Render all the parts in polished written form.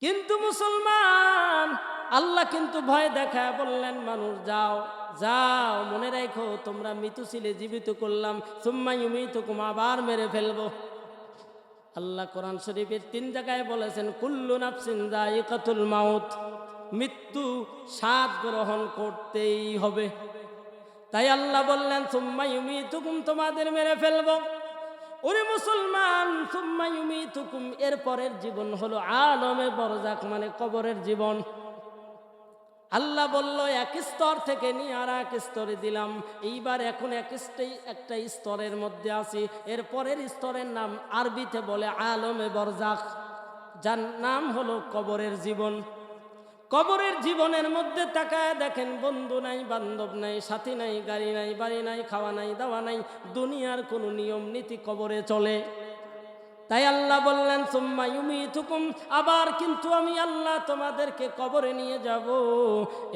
কিন্তু মুসলমান আল্লাহ কিন্তু ভয় দেখায় বললেন, মানুষ যাও যাও, মনে রাখো তোমরা মৃত্যু ছিলে, জীবিত করলাম, সুম্মা ইউমিতুকুম, আবার মেরে ফেলবো। আল্লাহ কোরআন শরীফের 3 জায়গায় বলেছেন, কুল্লু নাফসিন যায়িকাতুল মাউত, মৃত্যু স্বাদ গ্রহণ করতেই হবে। তাই আল্লাহ বললেন সুম্মা ইউমিতুকুম, তোমাদের মেরে ফেলবো। ওরে মুসলমান, সুম্মা ইউমিতুকুম, এর পরের জীবন হলো আলমে বরজাখ, মানে কবরের জীবন। আল্লাহ বলল এক স্তর থেকে নিয়ে আর এক স্তরে দিলাম, এইবার এখন একটা স্তরের মধ্যে আছি। এর পরের স্তরের নাম আরবিতে বলে আলমে বরজাখ, যার নাম হলো কবরের জীবন। কবরের জীবনের মধ্যে তাকায় দেখেন, বন্ধু নাই, বান্ধব নাই, সাথী নাই, গাড়ি নাই, বাড়ি নাই, খাওয়া নাই, দাওয়া নাই, দুনিয়ার কোনো নিয়ম নীতি কবরে চলে। তাই আল্লাহ বললেন সুম্মা ইউমিতুকুম, আবার কিন্তু আমি আল্লাহ তোমাদেরকে কবরে নিয়ে যাব।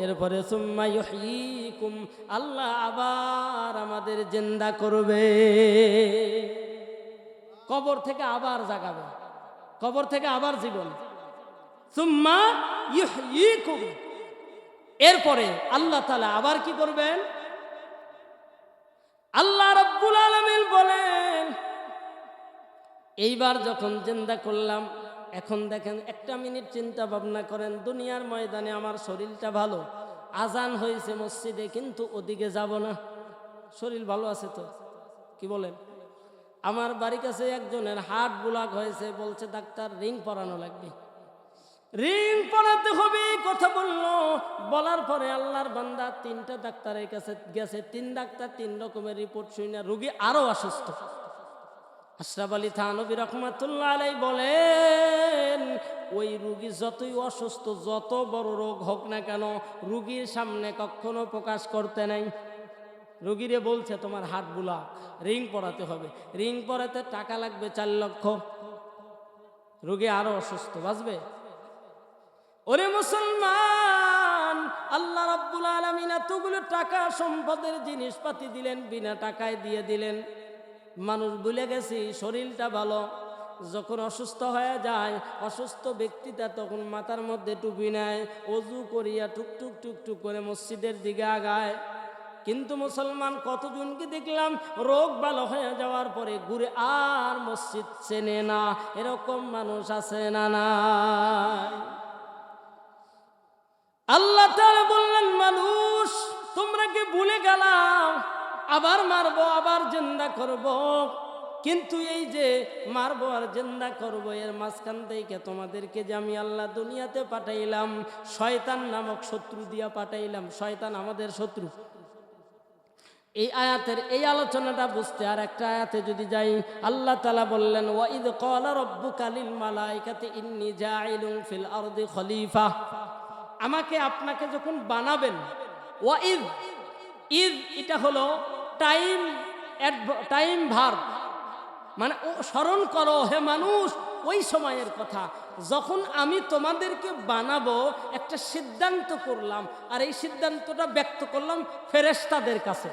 এরপরে সুম্মা ইউহয়িকুম, আল্লাহ আবার আমাদের জিন্দা করবে, কবর থেকে আবার জাগাবে, কবর থেকে আবার জীবন। সুম্মা ইউহয়িকুম, এরপরে আল্লাহ তাআলা আবার কি করবেন? আল্লাহ রাব্বুল আলামিন বলেন, এইবার যখন জিন্দা করলাম, এখন দেখেন 1 মিনিট চিন্তা ভাবনা করেন, দুনিয়ার ময়দানে আমার শরীরটা ভালো, আজান হয়েছে মসজিদে, কিন্তু ওদিকে যাব না, শরীর ভালো আছে তো, কি বলেন? আমার বাড়ির কাছে একজনের হার্ট ব্লক হয়েছে, বলছে ডাক্তার রিং পরানো লাগবে, রিং পরাতে হবে, কথা বললো। বলার পরে আল্লাহর বান্দা 3টা ডাক্তারের কাছে গেছে, 3 ডাক্তার 3 রকমের রিপোর্ট শুনে রোগী আরো অসুস্থ। আশরাফ আলী থানভী রহমাতুল্লাহ আলাইহি বলেন, ওই রুগী যতই অসুস্থ, যত বড় রোগ হোক না কেন, রুগীর সামনে কখনো প্রকাশ করতে নাই। রুগীরে বলছে তোমার হাত বুলা, রিং পরাতে হবে, রিং পরাতে টাকা লাগবে 4 লক্ষ। রুগী আরো অসুস্থ, বাঁচবে? ওরে মুসলমান, আল্লাহ রাব্বুল আলামিন এতগুলো টাকা সম্পদের জিনিসপাতি দিলেন, বিনা টাকায় দিয়ে দিলেন। মানুষ ভুলে গেছি শরীরটা ভালো, যখন অসুস্থ হয়ে যায় অসুস্থ ব্যক্তিটা তখন মাথার মধ্যে টুপি নেয়, অজু করিয়া টুকটুক টুকটুক করে মসজিদের দিকে আগায়। কিন্তু মুসলমান কতজনকে দেখলাম রোগ ভালো হয়ে যাওয়ার পরে ঘুরে আর মসজিদ চেনে না, এরকম মানুষ আছে না নাই? আল্লাহ তাআলা বললেন, মানুষ তোমরা কি ভুলে গেলাম আবার মারবো, আবার জিন্দা করব? কিন্তু এই যে মারবো আর জিন্দা করব, এর মাঝখান থেকে তোমাদেরকে যে আমি আল্লাহ দুনিয়াতে পাঠাইলাম, শয়তান নামক শত্রু দিয়া পাঠাইলাম। শয়তান আমাদের শত্রু। এই আয়াতের এই আলোচনাটা বুঝতে আর একটা আয়াতে যদি যাই, আল্লাহ তাআলা বললেন, ওয়া ইয ক্বালা রাব্বুকা লিল মালাইকাতি ইন্নী জাইলুন ফিল আরদি খলিফা, আমাকে আপনাকে যখন বানাবেন, ওয়া ইয, ইয এটা হলো টাইম ভার্ব, মানে স্মরণ করো হে মানুষ ওই সময়ের কথা যখন আমি তোমাদেরকে বানাবো, একটা সিদ্ধান্ত করলাম, আর এই সিদ্ধান্তটা ব্যক্ত করলাম ফেরেশতাদের কাছে।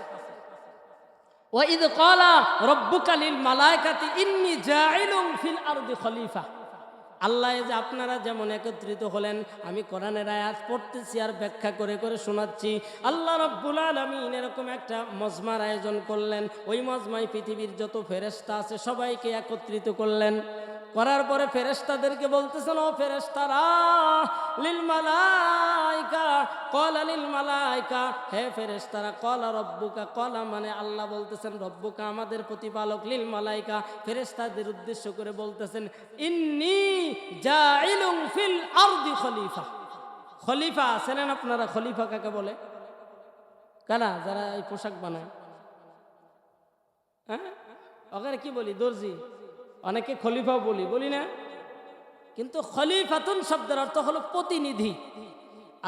ওয়া ইয ক্বালা রাব্বুকা লিল মালাইকাতি ইন্নী জাইলুন ফিল আরদি খলিফা। আল্লাহ যে আপনারা যেমন একত্রিত হলেন, আমি কোরআনের আয়াত পড়তেছি আর ব্যাখ্যা করে করে শোনাচ্ছি। আল্লাহ রাব্বুল আলামিন এরকম একটা মজমার আয়োজন করলেন, ওই মজমায় পৃথিবীর যত ফেরেশতা আছে সবাইকে একত্রিত করলেন। করার পরে ফেরেশতাদেরকে বলতেছেন, ও ফেরেশতারা, লিল মালাইকা, ক্বালা লিল মালাইকা, হে ফেরেশতারা, ক্বালা রব্বুকা, ক্বালা মানে আল্লাহ বলতেছেন, রব্বুকা আমাদের প্রতিপালক, লিল মালাইকা ফেরেশতাদের উদ্দেশ্য করে বলতেছেন, ইন্নী জাইলুন ফিল আরদি খলিফা। খলিফা চেনেন আপনারা? খলিফা কাকে বলে? কারা? যারা এই পোশাক বানায়, হ্যাঁ, ওখানে কি বলি? দর্জি। অনেকে খলিফাও বলি না, কিন্তু খলিফাতুন শব্দের অর্থ হলো প্রতিনিধি।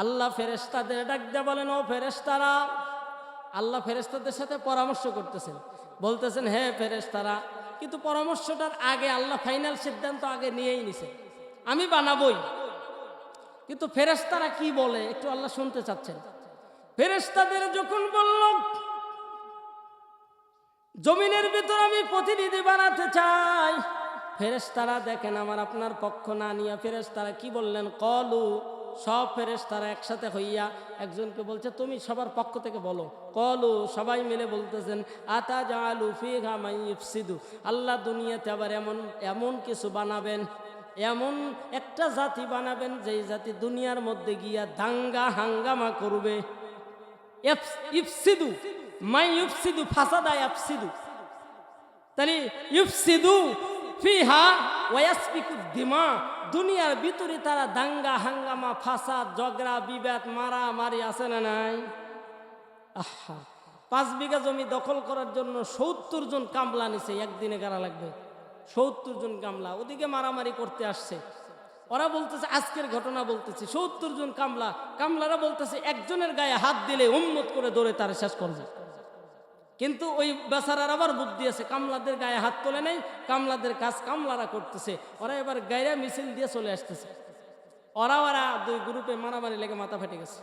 আল্লাহ ফেরেশতাদের ডাক দিয়ে বলেন, ও ফেরেশতারা, আল্লাহ ফেরেশতাদের সাথে পরামর্শ করতেছেন, বলতেছেন, হে ফেরেশতারা, কিন্তু পরামর্শটার আগে আল্লাহ ফাইনাল সিদ্ধান্ত আগে নিয়েই নিছে, আমি বানাবই। কিন্তু ফেরেশতারা কি বলে একটু আল্লাহ শুনতে চাচ্ছেন। ফেরেশতাদের যখন বলল, জমিনের ভিতর আমি প্রতিনিধি বানাতে চাই, ফেরেশতারা দেখেন আমার আপনার পক্ষ না নিয়ে ফেরেশতারা কি বললেন, কলু, সব ফেরেশতারা একসাথে হইয়া একজনকে বলছে তুমি সবার পক্ষ থেকে বলো। কলু, সবাই মিলে বলতেছেন, আতাজালু ফিহা মান ইফসিদু, আল্লাহ দুনিয়াতে আবার এমন কিছু বানাবেন, এমন একটা জাতি বানাবেন যেই জাতি দুনিয়ার মধ্যে গিয়া দাঙ্গা হাঙ্গামা করবে। ইফসিদু মাই ইফসিদু ফাসাদা ইফসিদু, তাহলে ইফসিদু ফিহা ওয়া ইয়াসফিকু দিমা, দুনিয়ার ভিতরে তারা দাঙ্গা হাঙ্গামা ফাসাদ ঝগড়া বিবাদ মারামারি আছে না নাই? আহা, 5 বিঘা জমি দখল করার জন্য 70 জন কামলা নিছে, একদিনে কারা লাগবে? 70 জন কামলা ওদিকে মারামারি করতে আসছে। ওরা বলতেছে, আজকের ঘটনা বলতেছে, 70 জন কামলারা বলতেছে একজনের গায়ে হাত দিলে উম্মত করে ধরে তার শেষ করবে। কিন্তু ওই বেচারার আবার বুদ্ধি আছে, কামলাদের গায়ে হাত তোলে নেই, কামলাদের কাজ কামলারা করতেছে। ওরা এবার গায়ে মিছিল দিয়ে চলে আসতেছে। ওরা 2 গ্রুপে মারামারি লেগে মাথা ফেটে গেছে।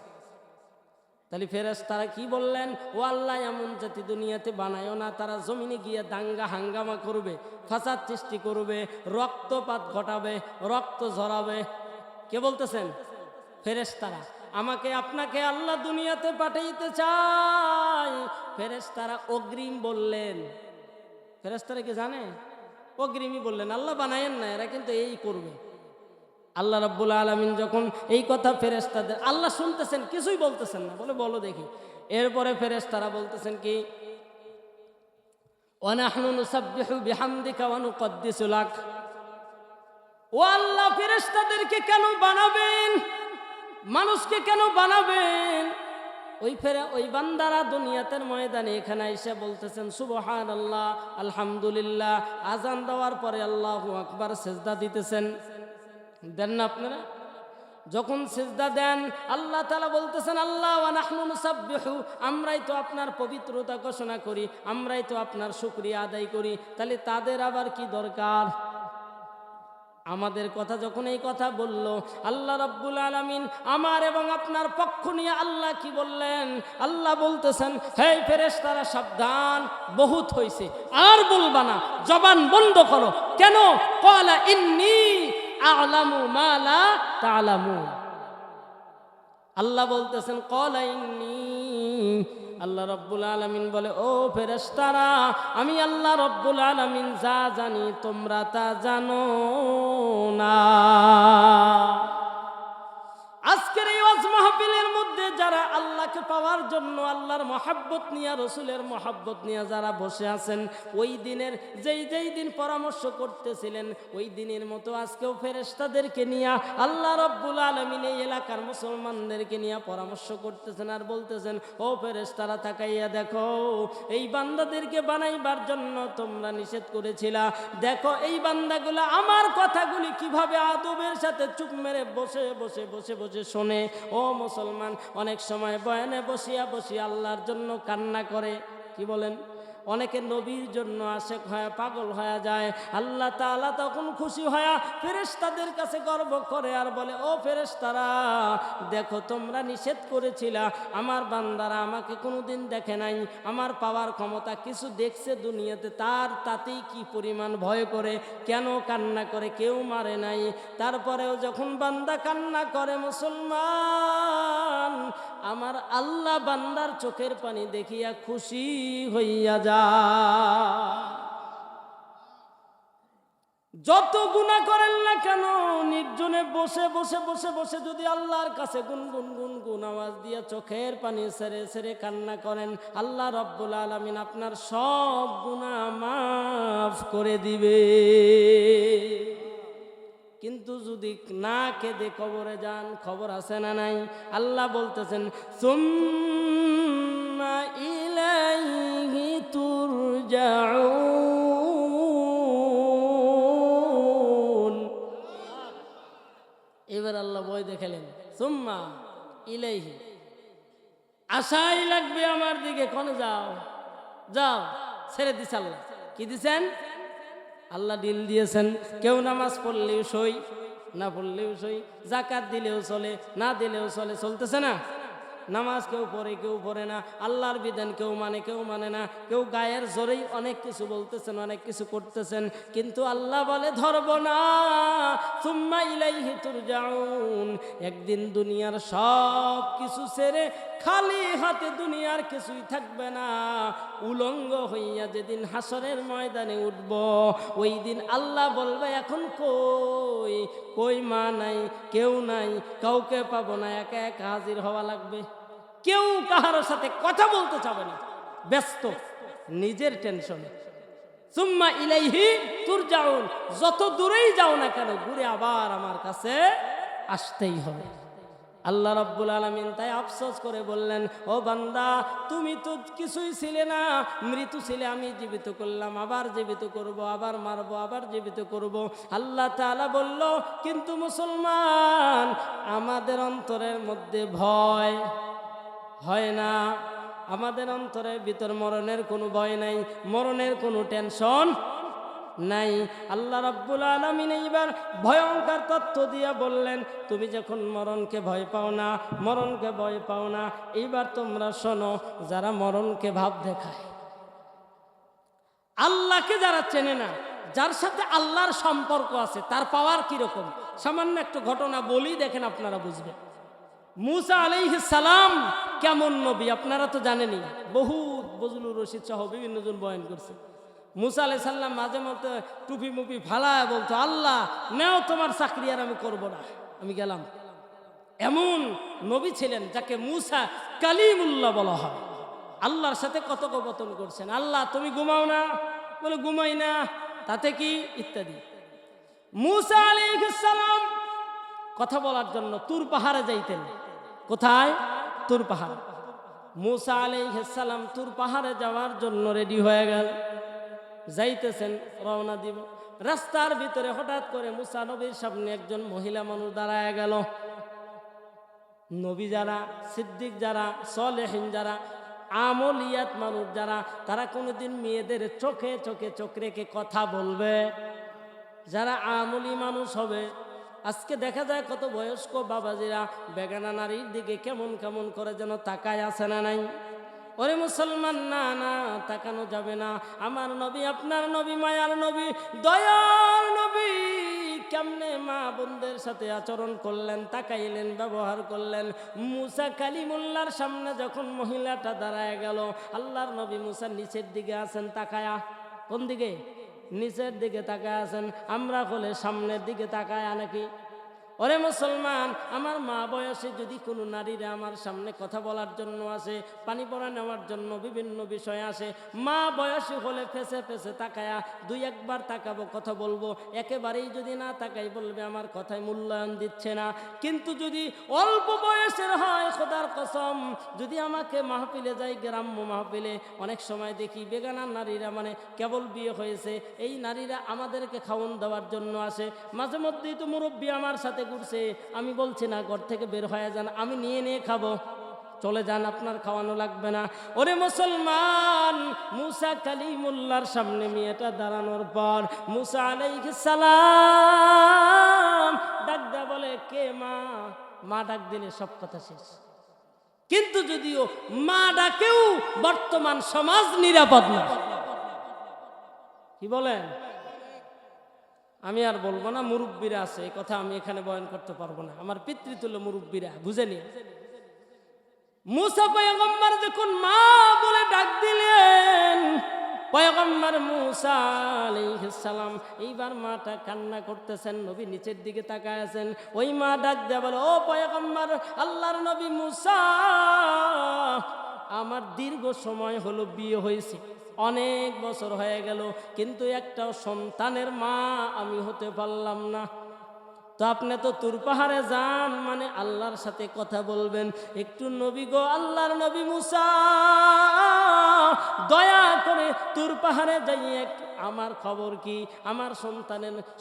তাহলে ফেরেশতারা কি বললেন, ও আল্লাহ এমন জাতি দুনিয়াতে বানায়ও না, তারা জমিনে গিয়ে দাঙ্গা হাঙ্গামা করবে, ফাসাদ সৃষ্টি করবে, রক্তপাত ঘটাবে, রক্ত ঝরাবে। কে বলতেছেন? ফেরেশতারা। আমাকে আপনাকে আল্লাহ দুনিয়াতে পাঠাইতে চাই। ফেরেশতারা অগ্রিম বললেন। ফেরেশতারা কি জানে? অগ্রিমই বললেন, আল্লাহ বানায়েন না, এরা কিন্তু এই করবে। আল্লাহ রাব্বুল আলামিন যখন এই কথা ফেরেশতাদের, আল্লাহ শুনতেছেন, কিছুই বলতেছেন না, বলে বলো দেখি। এরপরে ফেরেশতারা বলতেছেন কি, ওয়া নাহনু নুসাব্বিহু বিহামদিকা ওয়া নুকদ্দিসু লাক। ও আল্লাহ, ফেরেশতাদেরকে কেন বানাবেন? মানুষকে কেন বানাবেন? ওই বান্দারা দুনিয়াতের ময়দানে এখানে এসে বলতেছেন সুবহানাল্লাহ, আলহামদুলিল্লাহ, আজান দেওয়ার পরে আল্লাহু আকবার সিজদা দিতেছেন। দেন না আপনারা? যখন সিজদা দেন আল্লাহ তাআলা বলতেছেন, আল্লাহ ওয়া নাহনু নুসাব্বিহু, আমরাই তো আপনার পবিত্রতা ঘোষণা করি, আমরাই তো আপনার শুকরিয়া আদায় করি। তাহলে তাদের আবার কি দরকার? আমাদের কথা যখন এই কথা বলল আল্লাহ রাব্বুল আলামিন, আমার এবং আপনার পক্ষ নিয়ে আল্লাহ কি বললেন? আল্লাহ বলতেছেন, হে ফেরেশতারা সাবধান, বহুত হইছে, আর বলবা না, জবান বন্ধ করো। কেন? ক্বালা ইন্নী আ'লামু মা লা তা'লামুন। আল্লাহ বলতেছেন ক্বালা ইন্নী, আল্লাহ রাব্বুল আলামিন বলে, ও ফেরেশতারা, আমি আল্লাহ রাব্বুল আলামিন যা জানি তোমরা তা জানো না। আজকের এই ওয়াজ মাহফিলের মধ্যে যারা আল্লাহকে পাওয়ার জন্য আল্লাহর মহাব্বত নিয়ে, রসুলের মহাব্বত নিয়ে যারা বসে আছেন, ওই দিনের যেই দিন পরামর্শ করতেছিলেন, ওই দিনের মতো আজকেও ফেরেশতাদেরকে নিয়ে আল্লাহ রাব্বুল আলামিন এই এলাকার মুসলমানদেরকে নিয়ে পরামর্শ করতেছেন আর বলতেছেন, ও ফেরেশতারা তাকাইয়া দেখো, এই বান্দাদেরকে বানাইবার জন্য তোমরা নিষেধ করেছিলা, দেখো এই বান্দাগুলো আমার কথাগুলি কিভাবে আদবের সাথে চুপ মেরে বসে বসে বসে বসে শোনে। ও মুসলমান, অনেক সময় বয়ানে বসিয়া বসিয়া আল্লাহর জন্য কান্না করে। কি বলেন? অনেকে নবীর জন্য আশেক হয়, পাগল হয়ে যায়। আল্লাহ তাআলা তখন খুশি হয়ে ফেরেশতাদের কাছে গর্ব করে আর বলে, ও ফেরেশতারা, দেখো তোমরা নিষেধ করেছিলা, আমার বান্দারা আমাকে কোনোদিন দেখে নাই, আমার পাওয়ার ক্ষমতা কিছু দেখছে দুনিয়াতে, তাতেই কি পরিমাণ ভয় করে, কেন কান্না করে, কেউ মারে নাই। তারপরেও যখন বান্দা কান্না করে, মুসলমান, আমার আল্লাহ বান্দার চোখের পানি দেখিয়া খুশি হইয়া যায়। যত গুনাহ করেন না কেন, নির্জনে বসে বসে বসে বসে যদি আল্লাহর কাছে গুনগুন গুনগুন আওয়াজ দিয়া চোখের পানি ছেড়ে ছেড়ে কান্না করেন, আল্লাহ রাব্বুল আলামিন আপনার সব গুনাহ মাফ করে দিবে। কিন্তু যদি না কেঁদে কবরে যান, খবর আছে না নাই? আল্লাহ বলতেছেন, সুম্মা ইলাইহি তুরজাউন। এবার আল্লাহ বই দেখালেন, সুম্মা ইলাইহি, আশাই লাগবে আমার দিকে, কোনে যাও, যাও, ছেড়ে দিছে আল্লাহ। কি দিছেন? আল্লাহ ডিল দিয়েছেন। কেউ নামাজ পড়লেও সই, না পড়লেও সই, যাকাত দিলেও চলে, না দিলেও চলে, চলতেছে না? নামাজ কেউ পড়ে না, আল্লাহর বিধান কেউ মানে না, কেউ গায়ের জোরেই অনেক কিছু বলতেছেন, অনেক কিছু করতেছেন, কিন্তু আল্লাহ বলে ধরব না। সুম্মা ইলাইহি তুরজাউন, একদিন দুনিয়ার সব কিছু ছেড়ে খালি হাতে, দুনিয়ার কিছুই থাকবে না, উলঙ্গ হইয়া যেদিন হাসরের ময়দানে উঠব, ওই দিন আল্লাহ বলবে এখন কই কই মা নাই, কেউ নাই, কাউকে পাবো না, একা একা হাজির হওয়া লাগবে। কেউ কাহার সাথে কথা বলতে চাবে না, ব্যস্ত নিজের টেনশনে। সুম্মা ইলাইহি তুরজাউন, যত দূরেই যাও না কেন ঘুরে আবার আমার কাছে আসতেই হবে। আল্লাহ রাব্বুল আলামিন তাই আফসোস করে বললেন, ও বান্দা, তুমি তো কিছুই ছিলে না, মৃত্যু ছিলে, আমি জীবিত করলাম, আবার জীবিত করব, আবার মারবো, আবার জীবিত করব। আল্লাহ তাআলা বলল, কিন্তু মুসলমান, আমাদের অন্তরের মধ্যে ভয় হয় না, আমাদের অন্তরের ভিতর মরণের কোনো ভয় নাই, মরণের কোনো টেনশন নাই। আল্লাহ রাব্বুল আলামিন এইবার ভয়ঙ্কর তথ্য দিয়া বললেন, তুমি যখন মরণকে ভয় পাও না, মরণকে ভয় পাও না, এইবার তোমরা শোনো, যারা মরণকে ভাব দেখায়, আল্লাহকে যারা চেনে না, যার সাথে আল্লাহর সম্পর্ক আছে, তার পাওয়ার কিরকম, সামান্য একটু ঘটনা বলি, দেখেন আপনারা বুঝবেন। মুসা আলাইহিস সালাম কেমন নবী আপনারা তো জানেনই, বহুত বজলুর রশিদ সহ বিভিন্ন জন বয়ান করছে। মুসা আলাইহিস সালাম মাঝে মধ্যে টুপি মুপি ফালায় বলতো, আল্লাহ নেও তোমার চাকরি, আর আমি করব না, আমি গেলাম। এমন নবী ছিলেন যাকে মুসা কালিমুল্লাহ বলা হয়। আল্লাহর সাথে কথোপকথন করছেন, আল্লাহ তুমি ঘুমাও না, বলে ঘুমাই না, তাতে কি, ইত্যাদি। মুসা আলাইহিস সালাম কথা বলার জন্য তুর পাহাড়ে যাইতেন। কোথায়? তুর পাহাড়। মুসা আলাইহিস সালাম তুর পাহাড়ে যাওয়ার জন্য রেডি হয়ে গেল, যাইতেছেন, রওনা দিব। রাস্তার ভিতরে হঠাৎ করে মুসা নবীর সামনে একজন মহিলা মানুষ দাঁড়ায় গেল। নবী যারা, সিদ্দিক যারা, সলেহিন যারা, আমলিয়াত মানুষ যারা, তারা কোনোদিন মেয়েদের চোখে চোখে চোখ রেখে কথা বলবে। যারা আমলি মানুষ হবে, আজকে দেখা যায় কত বয়স্ক বাবাজিরা বেগানা নারীর দিকে কেমন কেমন করে যেন তাকায়, আছে না নাই? ওরে মুসলমান, না না, তাকানো যাবে না। আমার নবী, আপনার নবী, মায়ার নবী, দয়ার নবী কেমনে মা বোনদের সাথে আচরণ করলেন, তাকাইলেন, ব্যবহার করলেন। মুসা কালিমুল্লাহর সামনে যখন মহিলাটা দাঁড়ায় গেল, আল্লাহর নবী মুসা নিচের দিকে আছেন তাকায়া। কোন দিকে? নিচের দিকে তাকায় আছেন। আমরা হলে সামনের দিকে তাকায় নাকি? ওরে মুসলমান, আমার মা বয়সে যদি কোনো নারীরা আমার সামনে কথা বলার জন্য আসে, পানি পড়া নেওয়ার জন্য বিভিন্ন বিষয় আসে, মা বয়সী হলে ফেসে ফেসে তাকায়া দুই একবার তাকাবো, কথা বলবো। একেবারেই যদি না তাকাই, বলবে আমার কথায় মূল্যায়ন দিচ্ছে না। কিন্তু যদি অল্প বয়সের হয়, খোদার কসম, যদি আমাকে মাহফিলে যাই, গ্রাম্য মাহফিলে অনেক সময় দেখি বেগানা নারীরা, মানে কেবল বিয়ে হয়েছে এই নারীরা আমাদেরকে খাওয়ান দেওয়ার জন্য আসে। মাঝে মধ্যেই তো মুরব্বী আমার সাথে ঘুরছে, আমি বলছি না ঘর থেকে বের হয়ে যান, আমি নিয়ে নিয়ে খাবো, চলে যান, আপনার খাওয়ানো লাগবে না। ওরে মুসলমান, মুসা কালিমুল্লাহর সামনে মেয়েটা দাঁড়ানোর পর মুসা আলাইহিস সালাম ডাক দেয়া বলে, কে মা? মা ডাক দিলে সব কথা শেষ। কিন্তু যদিও মা ডাকেও বর্তমান সমাজ নিরাপদ না। কি বলেন? আমি আর বলবো না, মুরব্বীরা আছে, এই কথা আমি এখানে বয়ান করতে পারবো না, আমার পিতৃতুল্য মুরব্বীরা বুঝেনি। মুসা পয়গম্বর যখন মা বলে ডাক দিলেন, পয়গম্বর মুসা আলাইহিস সালাম এইবার মাটা কান্না করতেছেন, নবী নিচের দিকে তাকায় আছেন। ওই মা ডাক দেয়া বলে, ও পয়গম্বর, আল্লাহর নবী মুসা, আমার দীর্ঘ সময় হলো বিয়ে হয়েছে, অনেক বছর হয়ে গেল, কিন্তু একটাও সন্তানের মা আমি হতে পারলাম না। তো আপনি তো তুর পাহাড়ে যান, মানে আল্লাহর সাথে কথা বলবেন, একটু নবী গো, আল্লাহর নবী মুসা, দয়া করে তুর পাহাড়ে যাইয়ে আমার খবর কি, আমার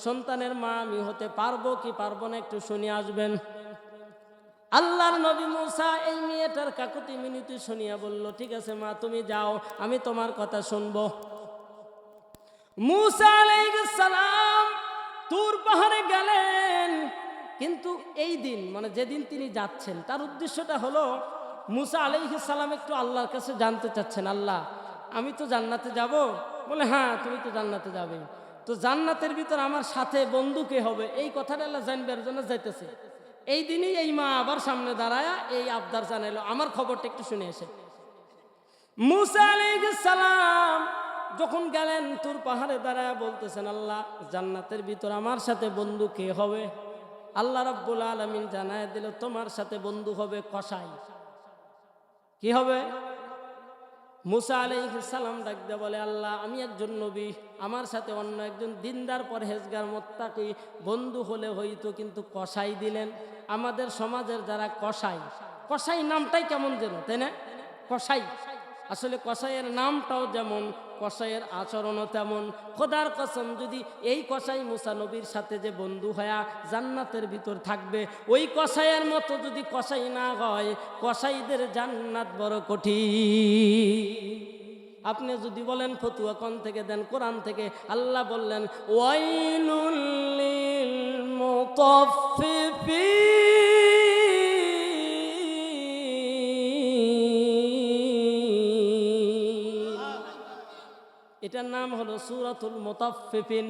সন্তানের মা আমি হতে পারবো কি পারবো না, একটু শুনে আসবেন। আল্লাহর নবী মুসা এই মেয়েটার কাকুতি মিনতি শুনিয়া বলল, ঠিক আছে মা, তুমি যাও, আমি তোমার কথা শুনবো। মুসা আলাইহিস সালাম তুর পাহাড়ে গেলেন, কিন্তু এই দিন, মানে যেদিন তিনি যাচ্ছেন, তার উদ্দেশ্যটা হলো মুসা আলাইহিস সালাম একটু আল্লাহর কাছে জানতে চাচ্ছেন, আল্লাহ আমি তো জান্নাতে যাব। বলে হ্যাঁ তুমি তো জান্নাতে যাবে, তো জান্নাতের ভিতর আমার সাথে বন্ধু কে হবে এই কথাটা আল্লাহ জানবার জন্য যাইতেছে। এই দিনই এই মা আবার সামনে দাঁড়ায় এই আবদার জানাইলো, আমার খবরটা একটু শুনে এসে। মুসা আলাইহিস সালাম যখন গেলেন তুর পাহাড়ে দাঁড়ায় বলতেছেন, আল্লাহ জান্নাতের ভিতর আমার সাথে বন্ধু কে হবে? আল্লাহ রাব্বুল আলামিন জানায় দিল, তোমার সাথে বন্ধু হবে কসাই। কি হবে? মুসা আলাইহিস সালাম ডাক দিয়ে বলে, আল্লাহ আমি একজন নবী, আমার সাথে অন্য একজন দিনদার পরহেজগার মুত্তাকি বন্ধু হলে হইতো, কিন্তু কসাই দিলেন। আমাদের সমাজের যারা কসাই, কসাই নামটাই কেমন যেন, তাই না? কসাই, আসলে কসাইয়ের নামটাও যেমন, কসাইয়ের আচরণও তেমন। খোদার কসম, যদি এই কসাই মুসা নবীর সাথে যে বন্ধু হয়া জান্নাতের ভিতর থাকবে, ওই কসাইয়ের মতো যদি কসাই না হয়, কসাইদের জান্নাত বড় কঠিন। আপনি যদি বলেন ফতুয়া কোন থেকে দেন, কোরআন থেকে। আল্লাহ বললেন ওয়াইলুল লিল মুতাফফিফিন, এটার নাম হলো সূরাতুল মুতাফফিফিন।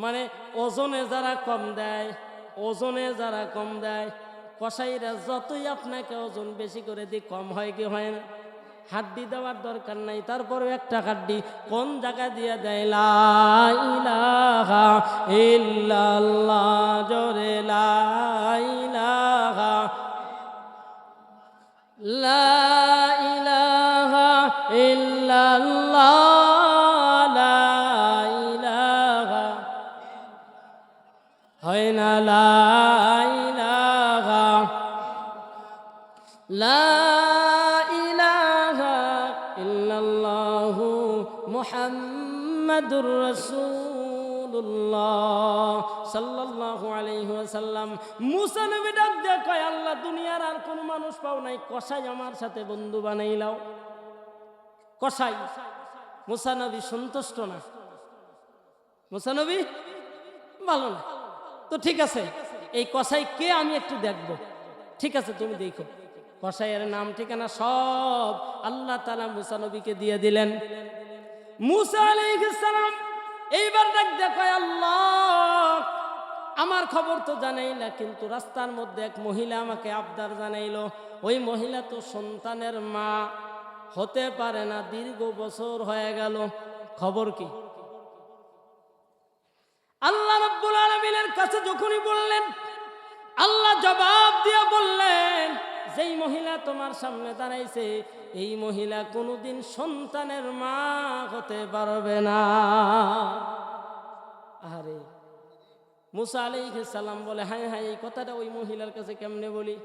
মানে ওজনে যারা কম দেয়, ওজনে যারা কম দেয়। কসাইরা যতই আপনাকে ওজন বেশি করে দিই, কম হয় কি হয় না? হাড্ডি দেওয়ার দরকার নাই, তারপরে একটা হাড্ডি কোন জায়গা দিয়ে দেয়, লা ইলাহা ইল্লাল্লাহ, জোরে লা ইলাহা, লা ইলাহা ইল্লাল্লাহ, লা ইলাহা, হয় না লা ইলাহা, লা ইলাহা ইল্লাল্লাহু মুহাম্মাদুর রাসূলুল্লাহ সাল্লাল্লাহু আলাইহি ওয়াসাল্লাম। মুসা নবী ডাক দিয়ে কয়, আল্লাহ দুনিয়ার আর কোন মানুষ পাও নাই, কসাই আমার সাথে বন্ধু বানাইলাও। কসাই। মুসা নবী সন্তুষ্ট না, মুসা নবী ভালো না। তো ঠিক আছে, এই কসাই কে আমি একটু দেখব। ঠিক আছে তুমি দেখো। কসাইয়ের নাম ঠিকানা সব আল্লাহ তাআলা মুসা নবীকে দিয়ে দিলেন। মুসা আলাইহিস সালাম এইবার ডাক দিয়ে কয়, আল্লাহ আমার খবর তো জানাইলা, কিন্তু রাস্তার মধ্যে এক মহিলা আমাকে আবদার জানাইলো। ওই মহিলা তো সন্তানের মা হতে পারে না, দীর্ঘ বছর হয়ে গেল। খবর কি? আল্লাহ রাব্বুল আলামিনের কাছে যখনই বললেন, আল্লাহ জবাব দিয়ে বললেন, যেই মহিলা তোমার সামনে দাঁড়াইছে, এই মহিলা কোনোদিন সন্তানের মা হতে পারবে না। আরে মুসা আলাইহিস সালাম বলে, হায় হায়, এই কথাটা ওই মহিলার কাছে কেমনে বলি?